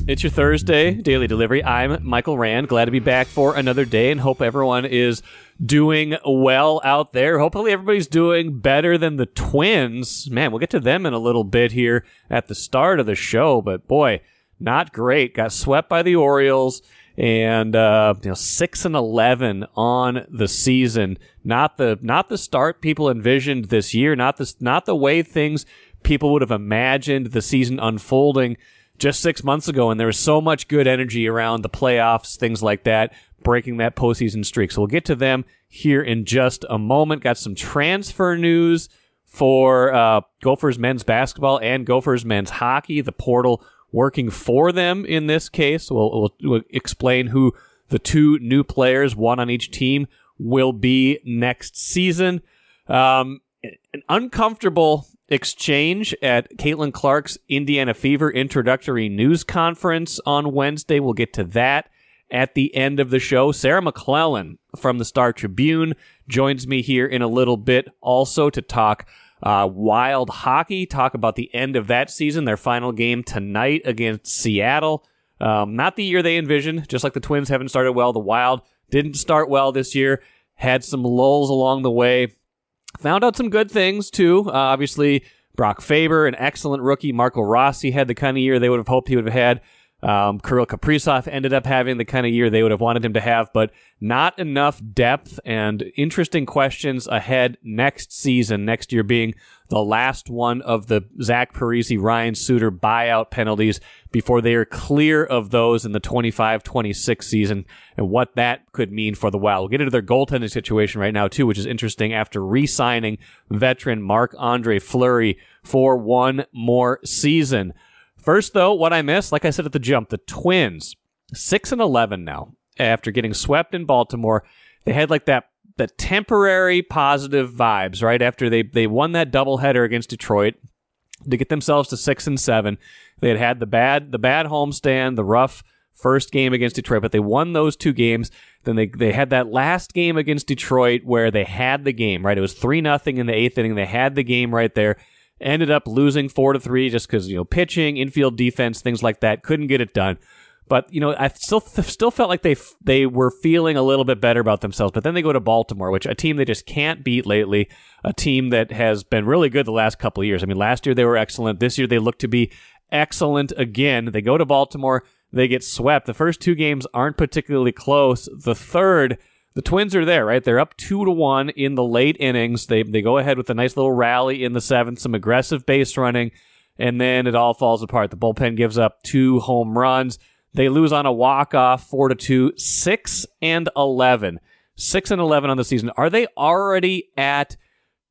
It's your Thursday daily delivery. I'm Michael Rand. Glad to be back for another day and hope everyone is doing well out there. Hopefully everybody's doing better than the Twins. Man, we'll get to them in a little bit here at the start of the show, but boy, not great. Got swept by the Orioles and 6-11 on the season. Not the start people envisioned this year, not the way things people would have imagined the season unfolding just 6 months ago, and there was so much good energy around the playoffs, things like that, breaking that postseason streak. So we'll get to them here in just a moment. Got some transfer news for Gophers men's basketball and Gophers men's hockey. The portal working for them in this case. We'll explain who the two new players, one on each team, will be next season. An uncomfortable exchange at Caitlin Clark's Indiana Fever introductory news conference on Wednesday. We'll get to that at the end of the show. Sarah McLellan from the Star Tribune joins me here in a little bit also to talk Wild hockey, talk about the end of that season, their final game tonight against Seattle. Not the year they envisioned, just like the Twins haven't started well. The Wild didn't start well this year, had some lulls along the way. Found out some good things, too. Obviously, Brock Faber, an excellent rookie. Marco Rossi had the kind of year they would have hoped he would have had. Kirill Kaprizov ended up having the kind of year they would have wanted him to have, but not enough depth and interesting questions ahead next season, next year being the last one of the Zach Parise, Ryan Suter buyout penalties before they are clear of those in the 25-26 season and what that could mean for the Wild. We'll get into their goaltending situation right now, too, which is interesting after re-signing veteran Marc-Andre Fleury for one more season. First, though, what I missed, like I said at the jump, the Twins, 6-11 now. After getting swept in Baltimore, they had like the temporary positive vibes, right? After they won that doubleheader against Detroit to get themselves to 6-7. They had the bad homestand, the rough first game against Detroit, but they won those two games. Then they had that last game against Detroit where they had the game, right? It was 3-0 in the eighth inning. They had the game right there. Ended up losing 4-3 just because, pitching, infield defense, things like that. Couldn't get it done. But, I still felt like they were feeling a little bit better about themselves. But then they go to Baltimore, which a team they just can't beat lately, a team that has been really good the last couple of years. I mean, last year they were excellent. This year they look to be excellent again. They go to Baltimore. They get swept. The first two games aren't particularly close. The third, the Twins are there, right? They're up 2-1 in the late innings. They go ahead with a nice little rally in the seventh, some aggressive base running, and then it all falls apart. The bullpen gives up 2 home runs. They lose on a walk-off 4-2, 6-11. 6-11 on the season. Are they already at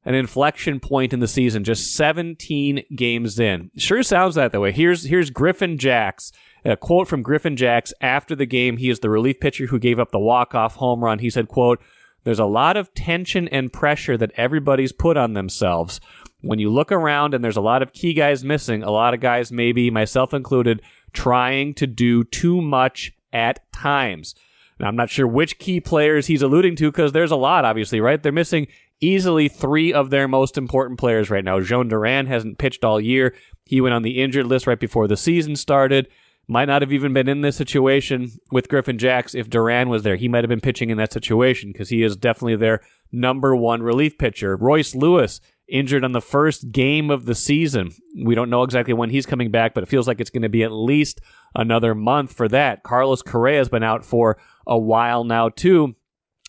an inflection point in the season, just 17 games in? Sure sounds that way. Here's Griffin Jacks. A quote from Griffin Jacks after the game. He is the relief pitcher who gave up the walk-off home run. He said, quote, "There's a lot of tension and pressure that everybody's put on themselves. When you look around and there's a lot of key guys missing, a lot of guys, maybe myself included, trying to do too much at times." Now, I'm not sure which key players he's alluding to because there's a lot, obviously, right? They're missing easily 3 of their most important players right now. Jean Duran hasn't pitched all year. He went on the injured list right before the season started. Might not have even been in this situation with Griffin Jacks if Duran was there. He might have been pitching in that situation because he is definitely their number one relief pitcher. Royce Lewis injured on the first game of the season. We don't know exactly when he's coming back, but it feels like it's going to be at least another month for that. Carlos Correa has been out for a while now, too,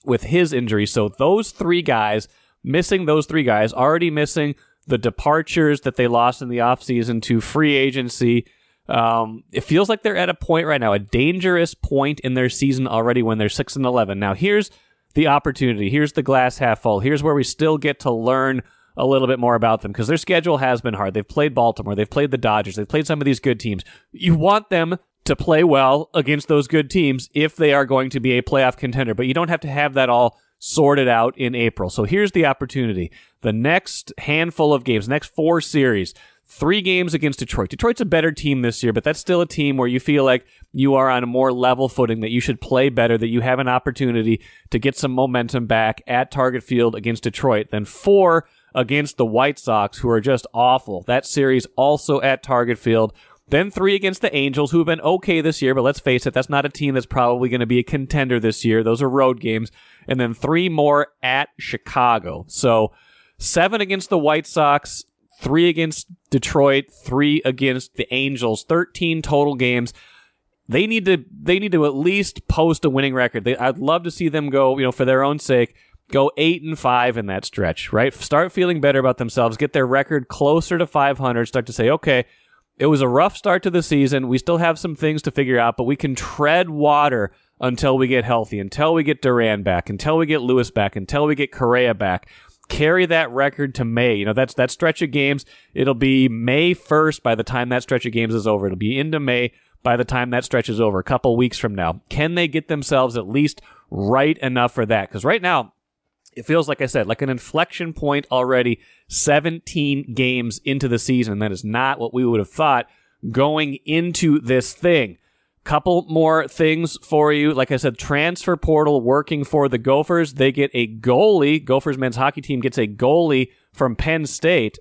with his injury. So those 3 guys, missing those 3 guys, already missing the departures that they lost in the offseason to free agency. It feels like they're at a point right now, a dangerous point in their season already when they're 6-11. Now, here's the opportunity. Here's the glass half full. Here's where we still get to learn a little bit more about them because their schedule has been hard. They've played Baltimore. They've played the Dodgers. They've played some of these good teams. You want them to play well against those good teams if they are going to be a playoff contender, but you don't have to have that all sorted out in April. So here's the opportunity. The next handful of games, next 4 series, 3 games against Detroit. Detroit's a better team this year, but that's still a team where you feel like you are on a more level footing, that you should play better, that you have an opportunity to get some momentum back at Target Field against Detroit. Then 4 against the White Sox, who are just awful. That series also at Target Field. Then 3 against the Angels, who have been okay this year, but let's face it, that's not a team that's probably going to be a contender this year. Those are road games. And then 3 more at Chicago. So 7 against the White Sox, 3 against Detroit, 3 against the Angels, 13 total games. They need to at least post a winning record. I'd love to see them go, for their own sake, go 8-5 in that stretch, right? Start feeling better about themselves, get their record closer to 500, start to say, okay, it was a rough start to the season. We still have some things to figure out, but we can tread water until we get healthy, until we get Duran back, until we get Lewis back, until we get Correa back. Carry that record to May. That's that stretch of games. It'll be May 1st by the time that stretch of games is over. It'll be into May by the time that stretch is over, a couple weeks from now. Can they get themselves at least right enough for that? Because right now, it feels, like I said, like an inflection point already, 17 games into the season. That is not what we would have thought going into this thing. Couple more things for you. Like I said, transfer portal working for the Gophers. They get a goalie. Gophers men's hockey team gets a goalie from Penn State.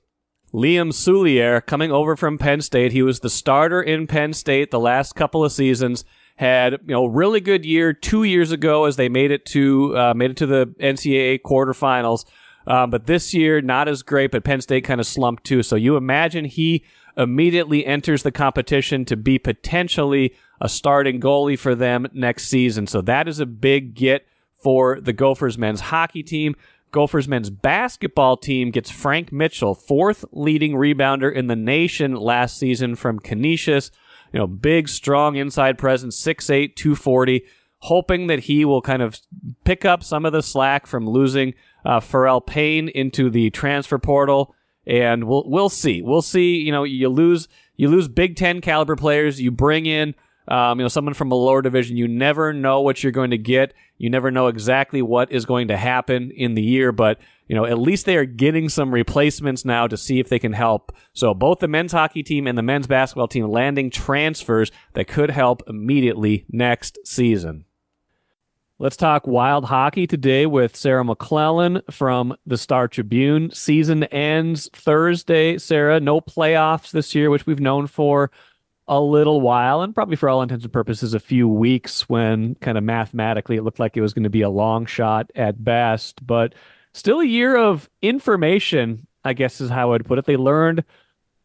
Liam Soulier coming over from Penn State. He was the starter in Penn State the last couple of seasons. Had really good year 2 years ago as they made it to the NCAA quarterfinals. But this year, not as great, but Penn State kind of slumped too. So you imagine he immediately enters the competition to be potentially a starting goalie for them next season. So that is a big get for the Gophers men's hockey team. Gophers men's basketball team gets Frank Mitchell, 4th leading rebounder in the nation last season from Canisius. Big, strong inside presence, 6'8", 240, hoping that he will kind of pick up some of the slack from losing Pharrell Payne into the transfer portal. And we'll see. We'll see. You lose Big Ten caliber players. You bring in someone from a lower division. You never know what you're going to get. You never know exactly what is going to happen in the year, but at least they are getting some replacements now to see if they can help. So both the men's hockey team and the men's basketball team landing transfers that could help immediately next season. Let's talk Wild hockey today with Sarah McLellan from the Star Tribune. Season ends Thursday. Sarah, no playoffs this year, which we've known for a little while, and probably for all intents and purposes a few weeks, when kind of mathematically it looked like it was going to be a long shot at best. But still a year of information, I guess is how I'd put it. They learned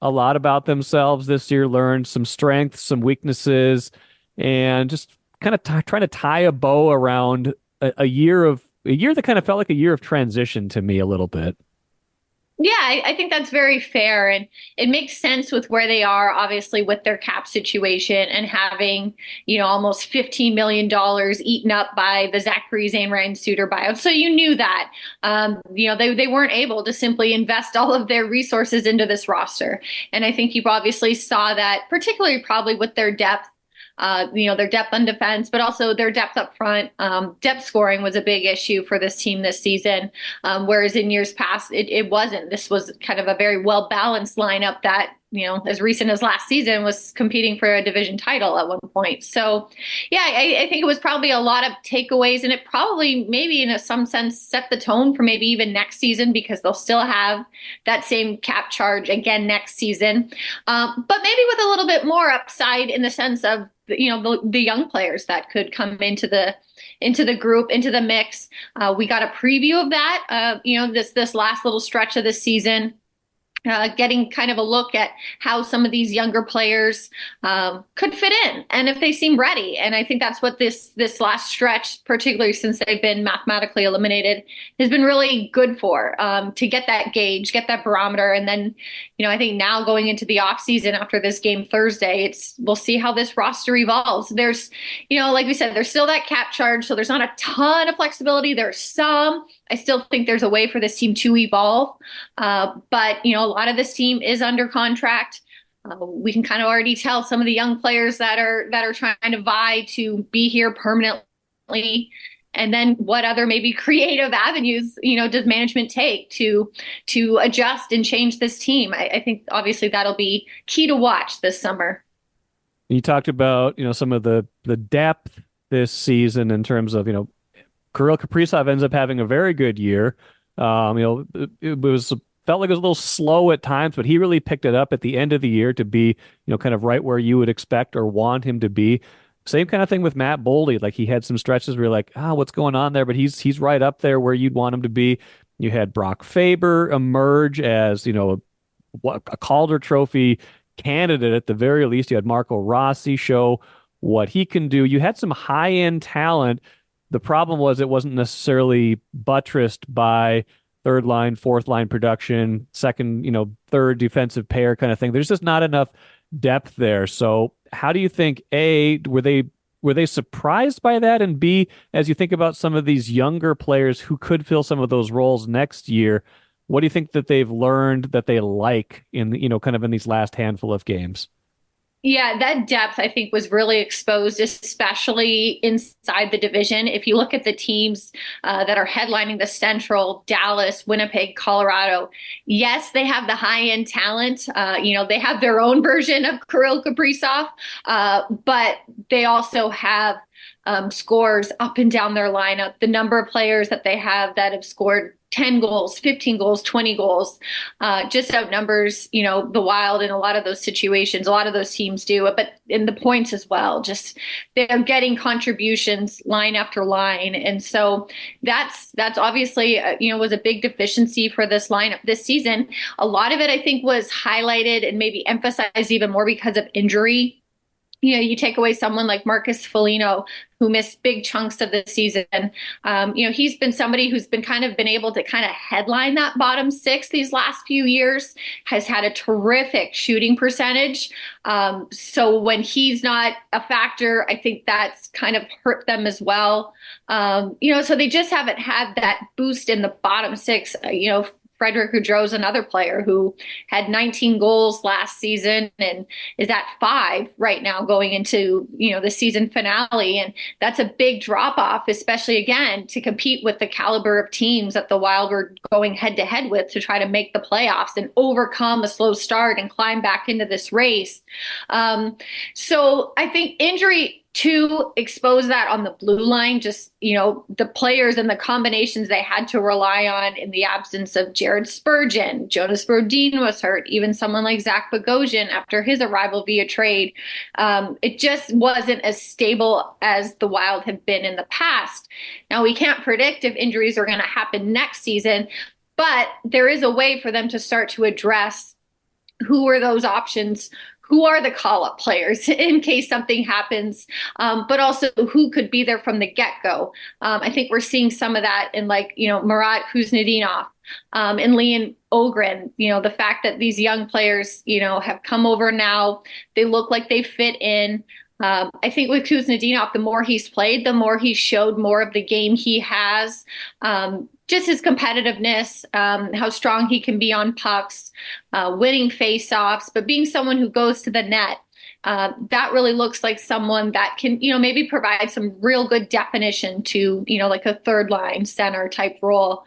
a lot about themselves this year, learned some strengths, some weaknesses, and just kind of trying to tie a bow around a year that kind of felt like a year of transition to me a little bit. Yeah, I think that's very fair. And it makes sense with where they are, obviously, with their cap situation and having, almost $15 million eaten up by the Zach Parise and Ryan Suter buyout. So you knew that, they weren't able to simply invest all of their resources into this roster. And I think you obviously saw that, particularly probably with their depth. Their depth on defense, but also their depth up front. Depth scoring was a big issue for this team this season, whereas in years past, it wasn't. This was kind of a very well-balanced lineup that, as recent as last season, was competing for a division title at one point. So, yeah, I think it was probably a lot of takeaways, and it probably maybe in some sense set the tone for maybe even next season, because they'll still have that same cap charge again next season, but maybe with a little bit more upside in the sense of the young players that could come into the group, into the mix. We got a preview of that, this last little stretch of the season. Getting kind of a look at how some of these younger players could fit in and if they seem ready. And I think that's what this last stretch, particularly since they've been mathematically eliminated, has been really good for, to get that gauge, get that barometer. And then, I think now going into the off season after this game Thursday, we'll see how this roster evolves. There's, like we said, there's still that cap charge, so there's not a ton of flexibility. There's some. I still think there's a way for this team to evolve. But, a lot of this team is under contract. We can kind of already tell some of the young players that are trying to vie to be here permanently. And then what other maybe creative avenues, does management take to adjust and change this team? I think obviously that'll be key to watch this summer. You talked about, some of the depth this season in terms of, Kirill Kaprizov ends up having a very good year. It was felt like it was a little slow at times, but he really picked it up at the end of the year to be, kind of right where you would expect or want him to be. Same kind of thing with Matt Boldy. Like he had some stretches where you're like, what's going on there? But he's right up there where you'd want him to be. You had Brock Faber emerge as, a Calder Trophy candidate at the very least. You had Marco Rossi show what he can do. You had some high-end talent. The problem was it wasn't necessarily buttressed by third line, fourth line production, second, third defensive pair kind of thing. There's just not enough depth there. So how do you think, A, were they surprised by that? And B, as you think about some of these younger players who could fill some of those roles next year, what do you think that they've learned that they like in, kind of in these last handful of games? Yeah, that depth I think was really exposed, especially inside the division. If you look at the teams that are headlining the Central, Dallas, Winnipeg, Colorado, yes, they have the high-end talent. They have their own version of Kirill Kaprizov, but they also have scores up and down their lineup. The number of players that they have that have scored 10 goals, 15 goals, 20 goals, just outnumbers, the Wild in a lot of those situations. A lot of those teams do, but in the points as well. Just they're getting contributions line after line. And so that's obviously, was a big deficiency for this lineup this season. A lot of it, I think, was highlighted and maybe emphasized even more because of injury. You take away someone like Marcus Foligno, who missed big chunks of the season. He's been somebody who's been able to kind of headline that bottom six these last few years, has had a terrific shooting percentage. So when he's not a factor, I think that's kind of hurt them as well. So they just haven't had that boost in the bottom six, Frederick Gaudreau's another player who had 19 goals last season and is at 5 right now going into, the season finale. And that's a big drop off, especially again, to compete with the caliber of teams that the Wild were going head to head with to try to make the playoffs and overcome a slow start and climb back into this race. So I think injury to expose that on the blue line, just, the players and the combinations they had to rely on in the absence of Jared Spurgeon. Jonas Brodin was hurt, even someone like Zach Bogosian after his arrival via trade. It just wasn't as stable as the Wild have been in the past. Now, we can't predict if injuries are going to happen next season, but there is a way for them to start to address who are those options, who are the call-up players in case something happens, but also who could be there from the get-go. I think we're seeing some of that in Marat Kuznetsov and Leon Ogren. The fact that these young players, have come over now, they look like they fit in. I think with Kuznetsov, the more he's played, the more he showed more of the game he has. Just his competitiveness, how strong he can be on pucks, winning faceoffs, but being someone who goes to the net. That really looks like someone that can, maybe provide some real good definition to, like a third line center type role.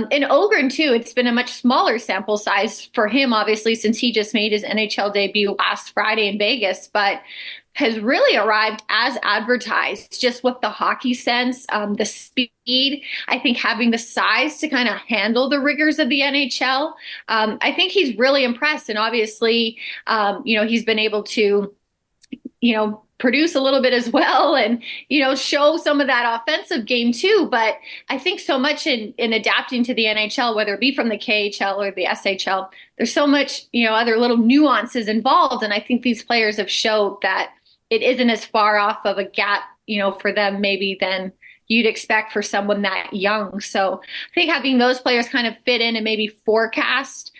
In Ogren too, it's been a much smaller sample size for him, obviously, since he just made his NHL debut last Friday in Vegas, but has really arrived as advertised, just with the hockey sense, the speed, I think having the size to kind of handle the rigors of the NHL. I think he's really impressed. And obviously, he's been able to, produce a little bit as well and, show some of that offensive game too. But I think so much in adapting to the NHL, whether it be from the KHL or the SHL, there's so much, other little nuances involved. And I think these players have showed that it isn't as far off of a gap, for them maybe than you'd expect for someone that young. So I think having those players kind of fit in and maybe forecast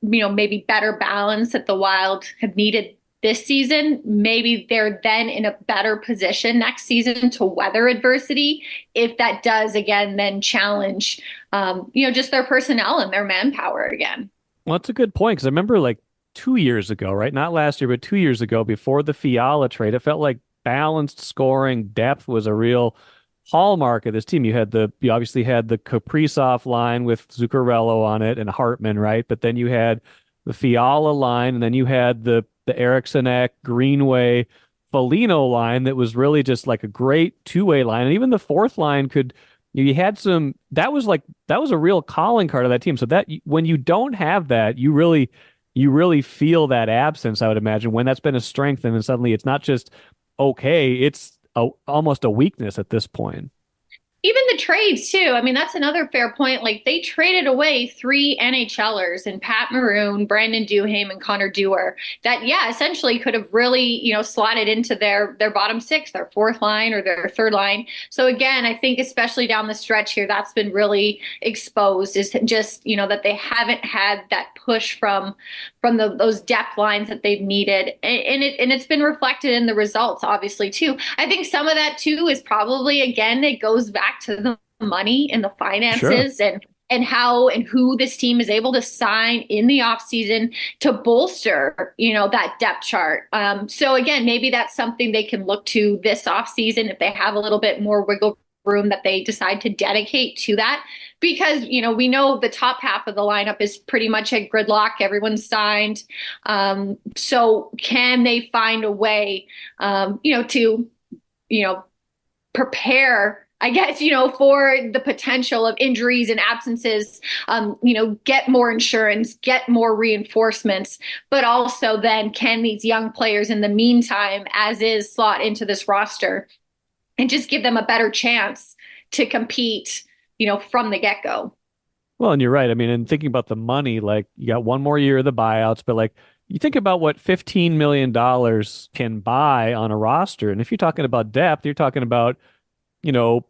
maybe better balance that the Wild have needed this season, maybe they're then in a better position next season to weather adversity if that does again then challenge just their personnel and their manpower again. Well, that's a good point, because I remember 2 years ago, right? Not last year, but 2 years ago, before the Fiala trade, it felt like balanced scoring depth was a real hallmark of this team. You obviously had the Kaprizov line with Zuccarello on it and Hartman, right? But then you had the Fiala line, and then you had the Eriksson, Greenway, Foligno line that was really just like a great two-way line. And even the fourth line could, You had some, that was a real calling card of that team. So that when you don't have that, you really feel that absence, I would imagine, when that's been a strength and then suddenly it's not just okay, it's almost a weakness at this point. Even the trades too. I mean, that's another fair point. Like they traded away three NHLers in Pat Maroon, Brandon Duhaime, and Connor Dewar that, yeah, essentially could have really, slotted into their bottom six, their fourth line or their third line. So again, I think especially down the stretch here, that's been really exposed is just, that they haven't had that push from those depth lines that they've needed. And it's been reflected in the results, obviously, too. I think some of that, too, is probably, again, it goes back to the money and the Sure. finances and how and who this team is able to sign in the offseason to bolster, that depth chart. So again, maybe that's something they can look to this offseason if they have a little bit more wiggle room that they decide to dedicate to that because we know the top half of the lineup is pretty much at gridlock. Everyone's signed. So can they find a way to prepare, I guess, for the potential of injuries and absences, get more insurance, get more reinforcements, but also then can these young players in the meantime, as is, slot into this roster and just give them a better chance to compete, from the get-go. Well, and you're right. I mean, and thinking about the money, like you got one more year of the buyouts, but like you think about what $15 million can buy on a roster. And if you're talking about depth, you're talking about, you know,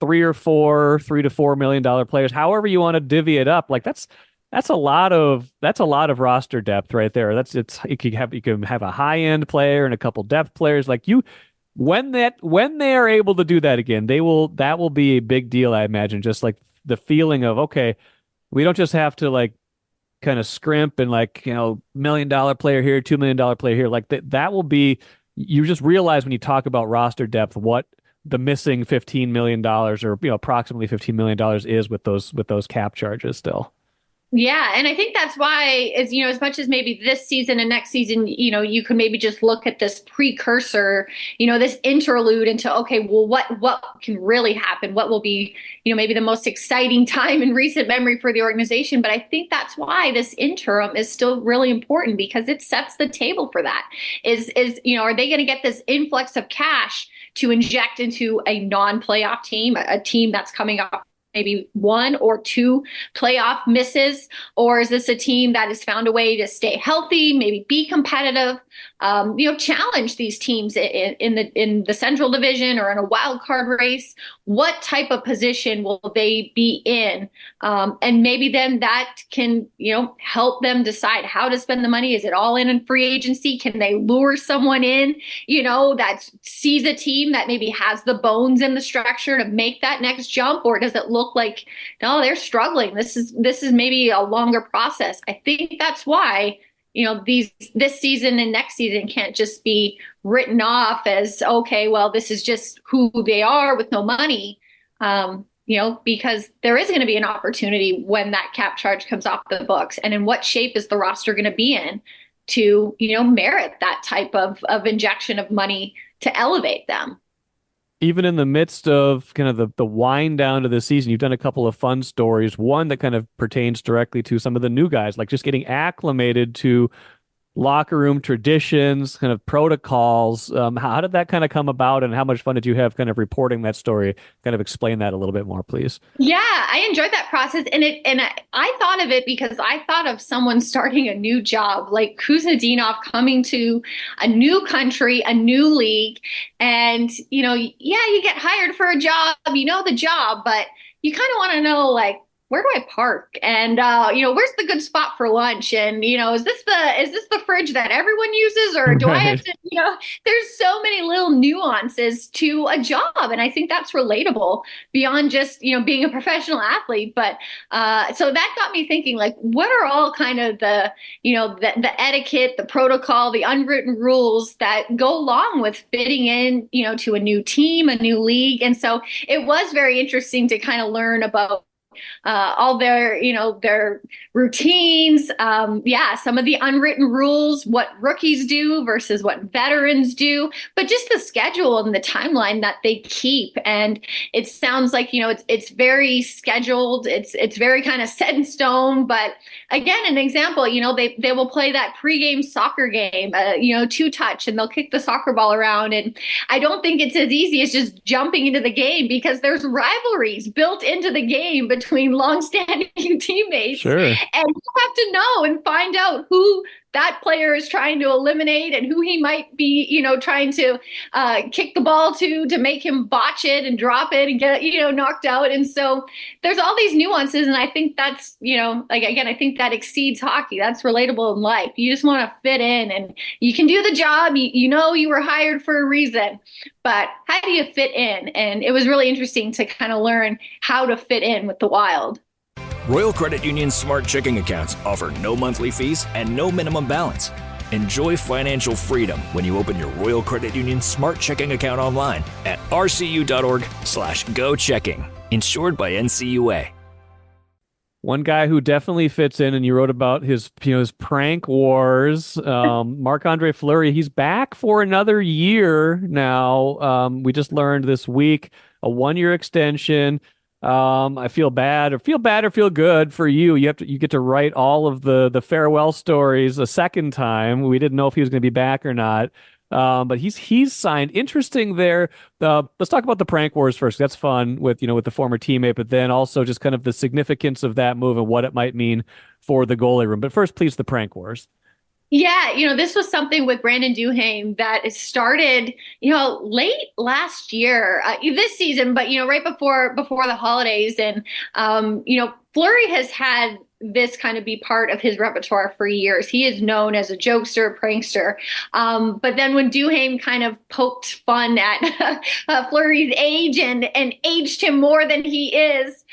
$3 to $4 million players, however you want to divvy it up. Like that's a lot of roster depth right there. You can have a high end player and a couple depth players. Like you when they are able to do that again, that will be a big deal, I imagine. Just like the feeling of, okay, we don't just have to like kind of scrimp and like, $1 million player here, $2 million player here. Like that will be, you just realize when you talk about roster depth what the missing $15 million or approximately $15 million is with those cap charges still. Yeah, and I think that's why, as much as maybe this season and next season, you could maybe just look at this precursor, this interlude into, okay, well, what can really happen? What will be, maybe the most exciting time in recent memory for the organization? But I think that's why this interim is still really important because it sets the table for that. Are they going to get this influx of cash to inject into a non-playoff team, a team that's coming off maybe one or two playoff misses? Or is this a team that has found a way to stay healthy, maybe be competitive, challenge these teams in the Central Division or in a wild card race? What type of position will they be in? And maybe then that can, help them decide how to spend the money. Is it all in free agency? Can they lure someone in, that sees a team that maybe has the bones and the structure to make that next jump? Or does it look like, no, they're struggling? This is maybe a longer process. I think that's why this season and next season can't just be written off as, okay, well, this is just who they are with no money, because there is going to be an opportunity when that cap charge comes off the books. And in what shape is the roster going to be in to, merit that type of injection of money to elevate them? Even in the midst of kind of the wind down to the season, you've done a couple of fun stories. One that kind of pertains directly to some of the new guys, like just getting acclimated to locker room traditions, kind of protocols. How did that kind of come about, and how much fun did you have kind of reporting that story? Kind of explain that a little bit more, please. Yeah, I enjoyed that process, and I thought of it because I thought of someone starting a new job, like Kuznetsov coming to a new country, a new league, and yeah, you get hired for a job, the job, but you kind of want to know, like, where do I park? And where's the good spot for lunch? And is this the fridge that everyone uses, or do I have Right. to? There's so many little nuances to a job, and I think that's relatable beyond just being a professional athlete. But so that got me thinking, like, what are all kind of the the etiquette, the protocol, the unwritten rules that go along with fitting in to a new team, a new league? And so it was very interesting to kind of learn about all their, their routines. Yeah, some of the unwritten rules, what rookies do versus what veterans do, but just the schedule and the timeline that they keep. And it sounds like, it's very scheduled. It's very kind of set in stone. But again, an example, they will play that pregame soccer game, two touch, and they'll kick the soccer ball around. And I don't think it's as easy as just jumping into the game, because there's rivalries built into the game between longstanding teammates. Sure. And you have to know and find out who that player is trying to eliminate and who he might be, trying to kick the ball to make him botch it and drop it and get, knocked out. And so there's all these nuances. And I think that's, I think that exceeds hockey. That's relatable in life. You just want to fit in, and you can do the job. You were hired for a reason, but how do you fit in? And it was really interesting to kind of learn how to fit in with the Wild. Royal Credit Union's smart checking accounts offer no monthly fees and no minimum balance. Enjoy financial freedom when you open your Royal Credit Union smart checking account online at rcu.org/go-checking. Insured by NCUA. One guy who definitely fits in, and you wrote about his prank wars, Marc-Andre Fleury. He's back for another year now. We just learned this week a 1-year extension. I feel bad or feel good for you. You get to write all of the farewell stories a second time. We didn't know if he was going to be back or not. But he's signed. Interesting there. Let's talk about the prank wars first. That's fun with the former teammate, but then also just kind of the significance of that move and what it might mean for the goalie room. But first, please, the prank wars. Yeah, this was something with Brandon Duhaime that started, late last year, this season, but right before the holidays, and Fleury has had this kind of be part of his repertoire for years. He is known as a jokester, prankster. But then when Duhaime kind of poked fun at Fleury's age and aged him more than he is,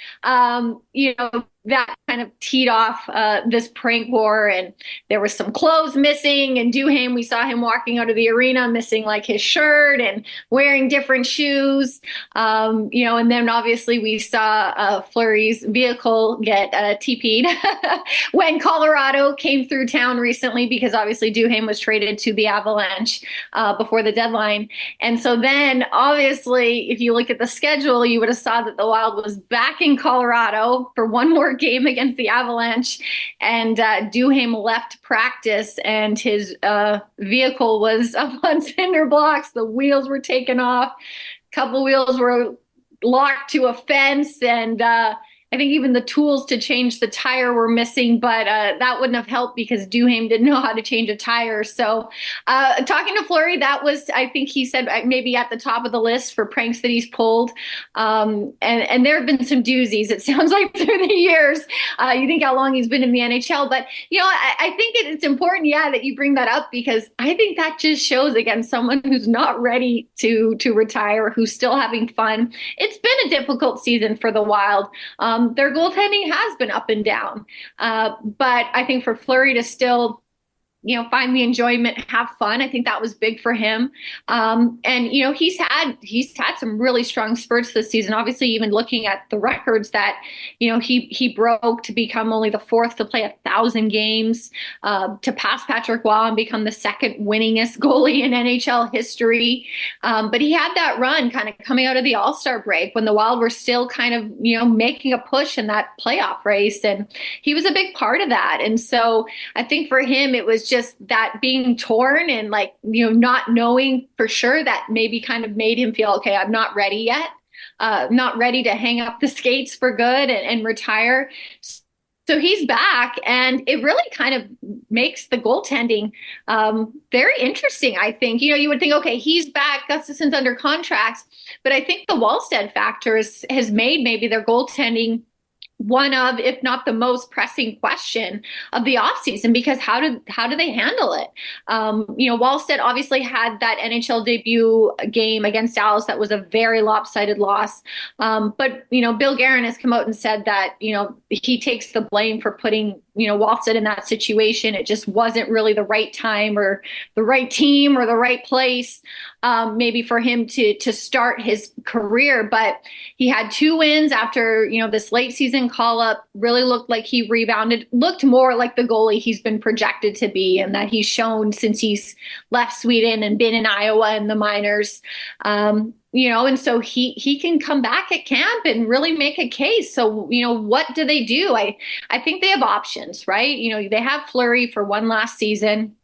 that kind of teed off this prank war. And there was some clothes missing. And Duhaime, we saw him walking out of the arena missing like his shirt and wearing different shoes. And then obviously we saw Fleury's vehicle get TP'd when Colorado came through town recently, because obviously Duhaime was traded to the Avalanche before the deadline. And so then obviously, if you look at the schedule, you would have saw that the Wild was back in Colorado for one more game against the Avalanche, and Duhaime left practice and his vehicle was up on cinder blocks. The wheels were taken off. A couple wheels were locked to a fence, and I think even the tools to change the tire were missing, but that wouldn't have helped because Duhaime didn't know how to change a tire. So talking to Fleury, that was, I think he said, maybe at the top of the list for pranks that he's pulled. And there have been some doozies, it sounds like, through the years. You think how long he's been in the NHL. But, I think it's important, that you bring that up, because I think that just shows, again, someone who's not ready to retire, who's still having fun. It's been a difficult season for the Wild. Their goaltending has been up and down. But I think for Fleury to still, find the enjoyment, have fun, I think that was big for him. And, he's had some really strong spurts this season. Obviously, even looking at the records that, he broke to become only the fourth to play 1,000 games, to pass Patrick Waugh and become the second winningest goalie in NHL history. But he had that run kind of coming out of the All-Star break when the Wild were still kind of, making a push in that playoff race. And he was a big part of that. And so I think for him, it was just that being torn and not knowing for sure, that maybe kind of made him feel, okay, I'm not ready yet. Not ready to hang up the skates for good and retire. So he's back, and it really kind of makes the goaltending very interesting, I think. You would think, okay, he's back, Gustafsson's under contract, but I think the Wallstead factor has made maybe their goaltending one of, if not the most pressing question of the offseason, because how do they handle it? Wallstead obviously had that NHL debut game against Dallas that was a very lopsided loss. But Bill Guerin has come out and said that, he takes the blame for putting Wallstead in that situation. It just wasn't really the right time or the right team or the right place, maybe for him to start his career. But he had 2 wins after, this late season call up. Really looked like he rebounded, looked more like the goalie he's been projected to be, and that he's shown since he's left Sweden and been in Iowa in the minors. And so he can come back at camp and really make a case. So, what do they do? I think they have options, right? They have Fleury for one last season.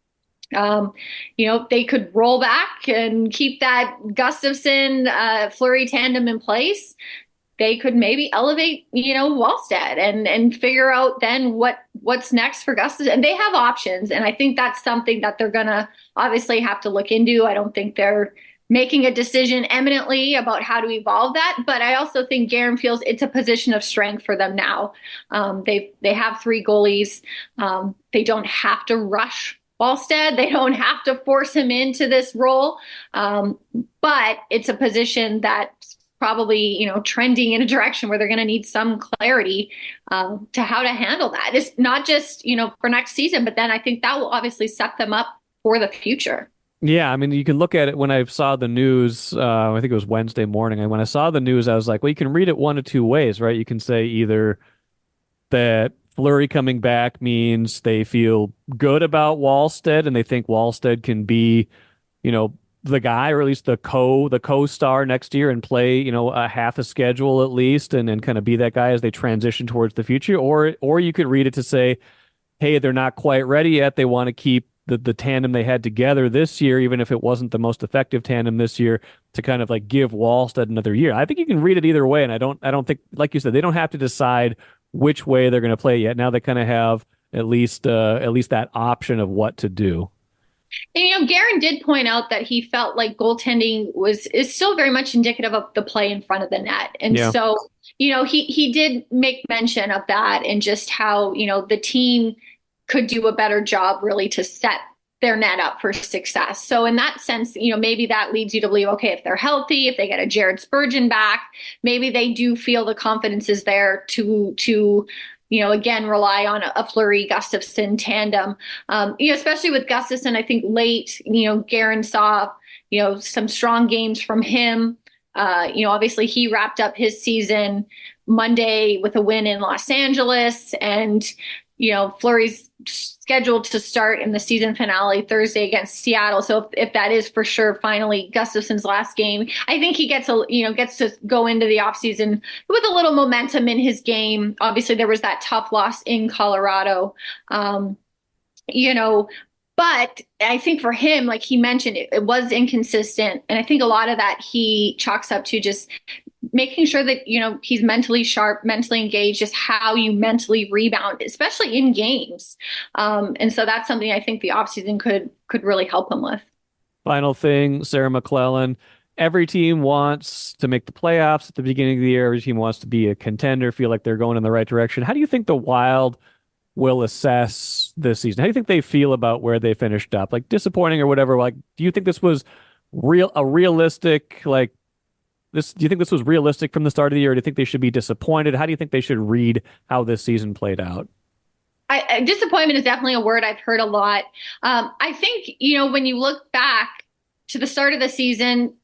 They could roll back and keep that Gustafson Fleury tandem in place. They could maybe elevate, Wallstead and figure out then what's next for Gustafson. And they have options. And I think that's something that they're going to obviously have to look into. I don't think they're making a decision eminently about how to evolve that. But I also think Guerin feels it's a position of strength for them now. They have 3 goalies. They don't have to rush Wallstead. They don't have to force him into this role. But it's a position that's probably, trending in a direction where they're going to need some clarity to how to handle that. It's not just, for next season, but then I think that will obviously set them up for the future. Yeah, I mean, you can look at it when I saw the news, I think it was Wednesday morning, and when I saw the news, I was like, well, you can read it one of 2 ways, right? You can say either that Fleury coming back means they feel good about Wallstead and they think Wallstead can be, the guy, or at least the co-star next year and play, a half a schedule at least, and kind of be that guy as they transition towards the future. Or you could read it to say, hey, they're not quite ready yet. They want to keep the tandem they had together this year, even if it wasn't the most effective tandem this year, to kind of like give Wallstead another year. I think you can read it either way, and I don't think, like you said, they don't have to decide which way they're going to play yet. Now they kind of have at least that option of what to do. And, Guerin did point out that he felt like goaltending is still very much indicative of the play in front of the net. And so, he did make mention of that and just how, the team could do a better job really to set their net up for success. So in that sense, maybe that leads you to believe, okay, if they're healthy, if they get a Jared Spurgeon back, maybe they do feel the confidence is there to again, rely on a Fleury Gustafson tandem. Especially with Gustafson, I think late, Guerin saw, some strong games from him. Obviously he wrapped up his season Monday with a win in Los Angeles, and Fleury's scheduled to start in the season finale Thursday against Seattle. So if that is for sure finally Gustafson's last game, I think he gets to go into the offseason with a little momentum in his game. Obviously there was that tough loss in Colorado. But I think for him, like he mentioned, it was inconsistent. And I think a lot of that he chalks up to just making sure that, he's mentally sharp, mentally engaged, just how you mentally rebound, especially in games. And so that's something I think the offseason could really help him with. Final thing, Sarah McLellan. Every team wants to make the playoffs at the beginning of the year. Every team wants to be a contender, feel like they're going in the right direction. How do you think the Wild will assess this season? How do you think they feel about where they finished up? Like disappointing or whatever? Like, do you think this was realistic, do you think this was realistic from the start of the year? Or do you think they should be disappointed? How do you think they should read how this season played out? Disappointment is definitely a word I've heard a lot. I think, when you look back to the start of the season,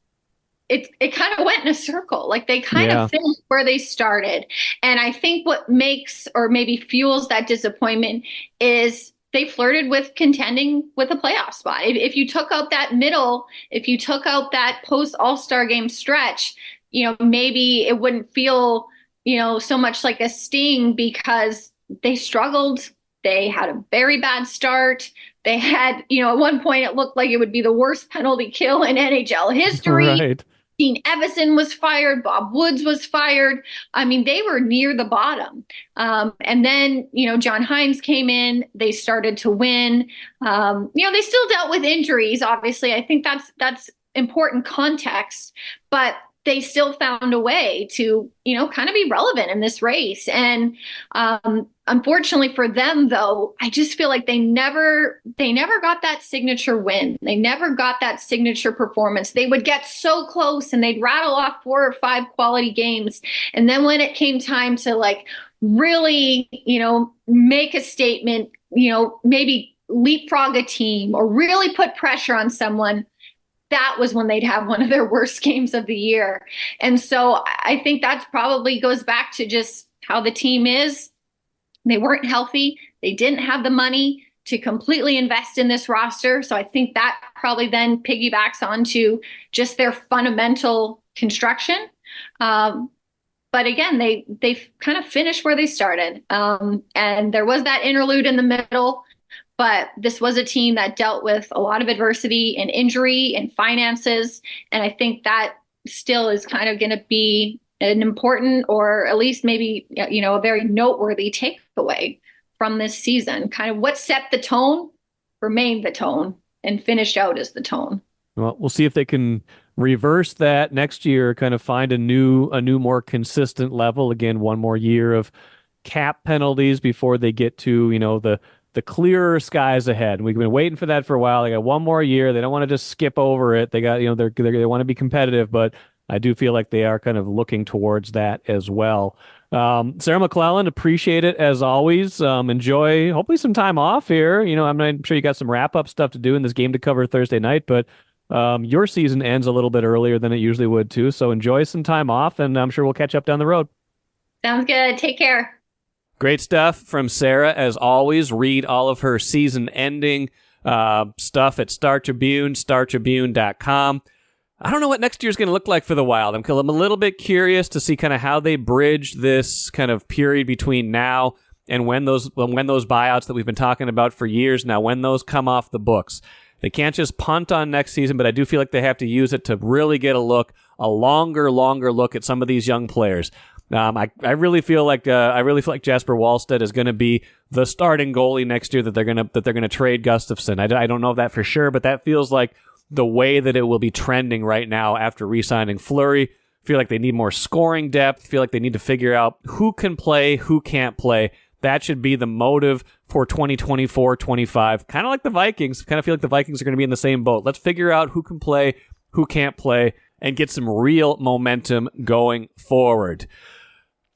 it kind of went in a circle. Like they kind of finished where they started. And I think what makes or maybe fuels that disappointment is they flirted with contending with a playoff spot. If you took out that middle, if you took out that post All-Star game stretch, maybe it wouldn't feel, so much like a sting because they struggled. They had a very bad start. They had, at one point it looked like it would be the worst penalty kill in NHL history. Right. Dean Evison was fired. Bob Woods was fired. I mean, they were near the bottom. And then, John Hines came in. They started to win. They still dealt with injuries. Obviously, I think that's important context. But they still found a way to, kind of be relevant in this race. And unfortunately for them, though, I just feel like they never got that signature win. They never got that signature performance. They would get so close and they'd rattle off 4 or 5 quality games. And then when it came time to really, make a statement, maybe leapfrog a team or really put pressure on someone, that was when they'd have one of their worst games of the year. And so I think that probably goes back to just how the team is. They weren't healthy. They didn't have the money to completely invest in this roster. So I think that probably then piggybacks onto just their fundamental construction. But again, they kind of finished where they started. And there was that interlude in the middle, but this was a team that dealt with a lot of adversity and injury and finances. And I think that still is kind of going to be an important, or at least maybe, a very noteworthy takeaway from this season. Kind of what set the tone remained the tone and finished out as the tone. Well, we'll see if they can reverse that next year, kind of find a new, more consistent level. Again, one more year of cap penalties before they get to, the clearer skies ahead. We've been waiting for that for a while. They got one more year. They don't want to just skip over it. They got, they want to be competitive, but I do feel like they are kind of looking towards that as well. Sarah McLellan, appreciate it as always. Enjoy hopefully some time off here. I'm sure you got some wrap-up stuff to do in this game to cover Thursday night, but your season ends a little bit earlier than it usually would too. So enjoy some time off, and I'm sure we'll catch up down the road. Sounds good. Take care. Great stuff from Sarah as always. Read all of her season-ending stuff at Star Tribune, startribune.com. I don't know what next year's going to look like for the Wild. I'm a little bit curious to see kind of how they bridge this kind of period between now and when those buyouts that we've been talking about for years now, when those come off the books. They can't just punt on next season, but I do feel like they have to use it to really get a longer look at some of these young players. I really feel like Jasper Wallstedt is going to be the starting goalie next year that they're going to trade Gustafsson. I don't know that for sure, but that feels like the way that it will be trending right now after re-signing Fleury. Feel like they need more scoring depth. Feel like they need to figure out who can play, who can't play. That should be the motive for 2024-25. Kind of like the Vikings. Kind of feel like the Vikings are going to be in the same boat. Let's figure out who can play, who can't play, and get some real momentum going forward.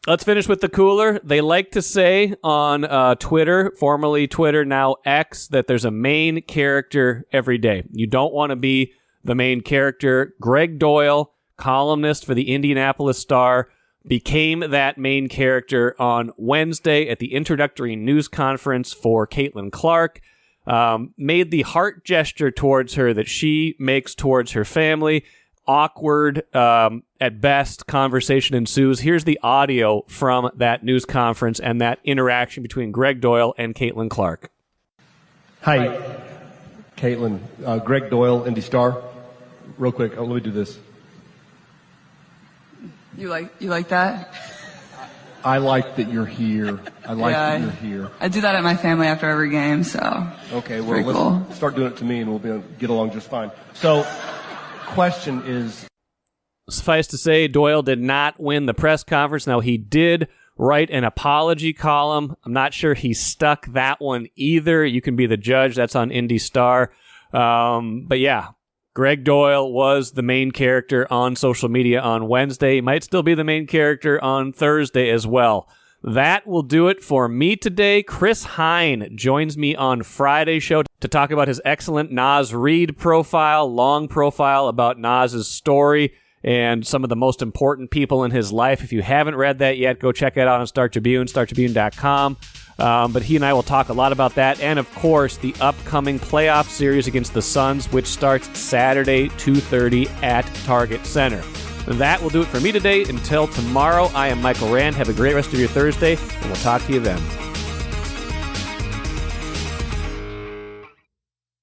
Let's finish with the cooler. They like to say on Twitter, formerly Twitter, now X, that there's a main character every day. You don't want to be the main character. Greg Doyle, columnist for the Indianapolis Star, became that main character on Wednesday at the introductory news conference for Caitlin Clark. Made the heart gesture towards her that she makes towards her family. Awkward, at best, conversation ensues. Here's the audio from that news conference and that interaction between Greg Doyle and Caitlin Clark. Hi, Caitlin. Greg Doyle, Indy Star. Real quick, let me do this. You like that? I like that you're here. That you're here. I do that at my family after every game, so. Okay, well, let's start doing it to me and we'll be able to get along just fine. So, question is... Suffice to say, Doyle did not win the press conference. Now, he did write an apology column. I'm not sure he stuck that one either. You can be the judge. That's on Indy Star. But yeah, Greg Doyle was the main character on social media on Wednesday. He might still be the main character on Thursday as well. That will do it for me today. Chris Hine joins me on Friday's show to talk about his excellent Naz Reid profile, long profile about Naz's story and some of the most important people in his life. If you haven't read that yet, go check it out on Star Tribune, startribune.com. But he and I will talk a lot about that. And, of course, the upcoming playoff series against the Suns, which starts Saturday, 2:30 at Target Center. That will do it for me today. Until tomorrow, I am Michael Rand. Have a great rest of your Thursday, and we'll talk to you then.